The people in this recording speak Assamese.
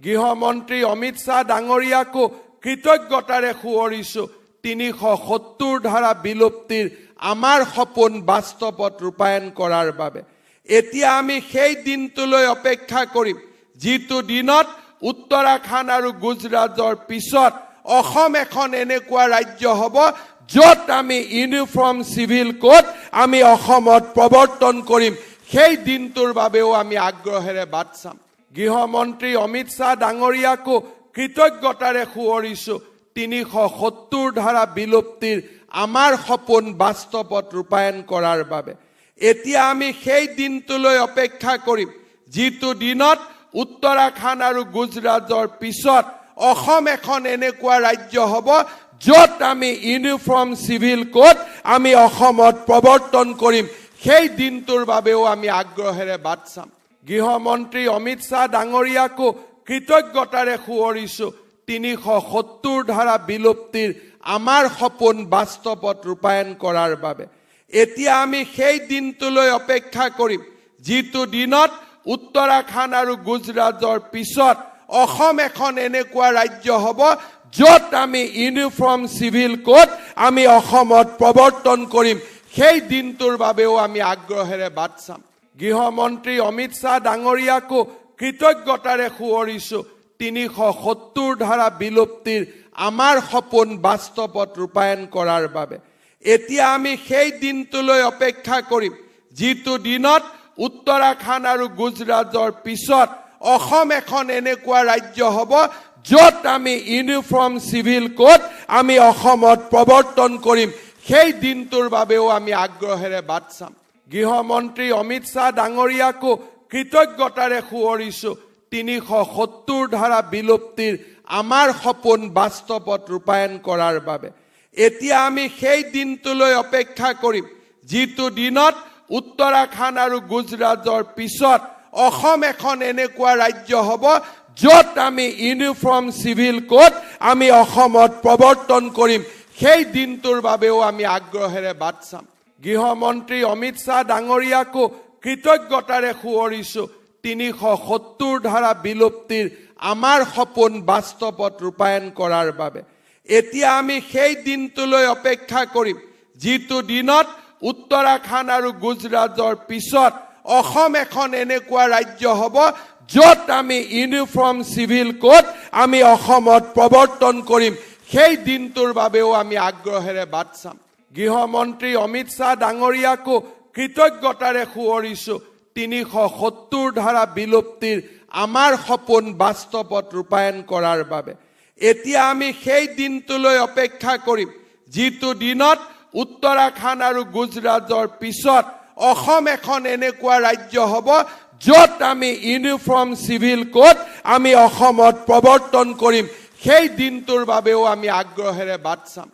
গৃহমন্ত্ৰী অমিত শ্বাহ ডাঙৰীয়াকো কৃতজ্ঞতাৰে সোঁৱৰিছোঁ ৩৭০ ধাৰা বিলুপ্তিৰ আমাৰ সপোন বাস্তৱত ৰূপায়ণ কৰাৰ বাবে। এতিয়া আমি সেই দিনটোলৈ অপেক্ষা কৰিম যিটো দিনত উত্তৰাখণ্ড আৰু গুজৰাটৰ পিছত অসম এখন এনেকুৱা ৰাজ্য হ'ব য'ত আমি ইউনিফৰ্ম চিভিল কোড আমি অসমত প্ৰৱৰ্তন কৰিম। সেই দিনটোৰ বাবেও আমি আগ্ৰহেৰে বাট চাম। গৃহমন্ত্ৰী অমিত শ্বাহ ডাঙৰীয়াকো কৃতজ্ঞতাৰে সোঁৱৰিছোঁ ৩৭০ ধাৰা বিলুপ্তিৰ আমাৰ সপোন বাস্তৱত ৰূপায়ণ কৰাৰ বাবে। এতিয়া আমি সেই দিনটোলৈ অপেক্ষা কৰিম যিটো দিনত উত্তৰাখণ্ড আৰু গুজৰাটৰ পিছত অসম এখন এনেকুৱা ৰাজ্য হ'ব য'ত আমি ইউনিফৰ্ম চিভিল কোড আমি অসমত প্ৰৱৰ্তন কৰিম। সেই দিনটোৰ বাবেও আমি আগ্ৰহেৰে বাট চাম। গৃহমন্ত্ৰী অমিত শ্বাহ ডাঙৰীয়াকো কৃতজ্ঞতাৰে সোঁৱৰিছোঁ ৩৭০ ধাৰা বিলুপ্তিৰ আমাৰ সপোন বাস্তৱত ৰূপায়ণ কৰাৰ বাবে। এতিয়া আমি সেই দিনটোলৈ অপেক্ষা কৰিম যিটো দিনত উত্তৰাখণ্ড আৰু গুজৰাটৰ পিছত অসম এখন এনেকুৱা ৰাজ্য হ'ব য'ত আমি ইউনিফৰ্ম চিভিল কোড আমি অসমত প্ৰৱৰ্তন কৰিম। সেই দিনটোৰ বাবেও আমি আগ্ৰহেৰে বাট চাম। গৃহমন্ত্ৰী অমিত শ্বাহ ডাঙৰীয়াকো কৃতজ্ঞতাৰে সোঁৱৰিছোঁ ৩৭০ ধাৰা বিলুপ্তিৰ আমাৰ সপোন বাস্তৱত ৰূপায়ণ কৰাৰ বাবে। এতিয়া আমি সেই দিনটোলৈ অপেক্ষা কৰিম যিটো দিনত উত্তৰাখণ্ড আৰু গুজৰাটৰ পিছত অসম এখন এনেকুৱা ৰাজ্য হ'ব য'ত আমি ইউনিফৰ্ম চিভিল কোড আমি অসমত প্ৰৱৰ্তন কৰিম। সেই দিনটোৰ বাবেও আমি আগ্ৰহেৰে বাট চাম। গৃহমন্ত্ৰী অমিত শ্বাহ ডাঙৰীয়াকো কৃতজ্ঞতাৰে সোঁৱৰিছোঁ ৩৭০ ধাৰা বিলুপ্তিৰ আমাৰ সপোন বাস্তৱত ৰূপায়ণ কৰাৰ বাবে। এতিয়া আমি সেই দিনটোলৈ অপেক্ষা কৰিম যিটো দিনত উত্তৰাখণ্ড আৰু গুজৰাটৰ পিছত অসম এখন এনেকুৱা ৰাজ্য হ'ব য'ত আমি ইউনিফৰ্ম চিভিল কোড আমি অসমত প্ৰৱৰ্তন কৰিম। সেই দিনটোৰ বাবেও আমি আগ্ৰহেৰে বাট চাম। গৃহমন্ত্ৰী অমিত শ্বাহ ডাঙৰীয়াকো কৃতজ্ঞতাৰে সোঁৱৰিছোঁ ৩৭০ ধাৰা বিলুপ্তিৰ আমাৰ সপোন বাস্তৱত ৰূপায়ণ কৰাৰ বাবে। এতিয়া আমি সেই দিনটোলৈ অপেক্ষা কৰিম যিটো দিনত উত্তৰাখণ্ড আৰু গুজৰাটৰ পিছত অসম এখন এনেকুৱা ৰাজ্য হ'ব য'ত আমি ইউনিফৰ্ম চিভিল কোড আমি অসমত প্ৰৱৰ্তন কৰিম। সেই দিনটোৰ বাবেও আমি আগ্ৰহেৰে বাট চাম। গৃহমন্ত্ৰী অমিত শ্বাহ ডাঙৰীয়াকো কৃতজ্ঞতাৰে সোঁৱৰিছোঁ ৩৭০ ধাৰা বিলুপ্তিৰ আমাৰ সপোন বাস্তৱত ৰূপায়ণ কৰাৰ বাবে। এতিয়া আমি সেই দিনটোলৈ অপেক্ষা কৰিম যিটো দিনত উত্তৰাখণ্ড আৰু গুজৰাটৰ পিছত অসম এখন এনেকুৱা ৰাজ্য হ'ব য'ত আমি ইউনিফৰ্ম চিভিল কোড আমি অসমত প্ৰৱৰ্তন কৰিম। সেই দিনটোৰ বাবেও আমি আগ্ৰহেৰে বাট চাম।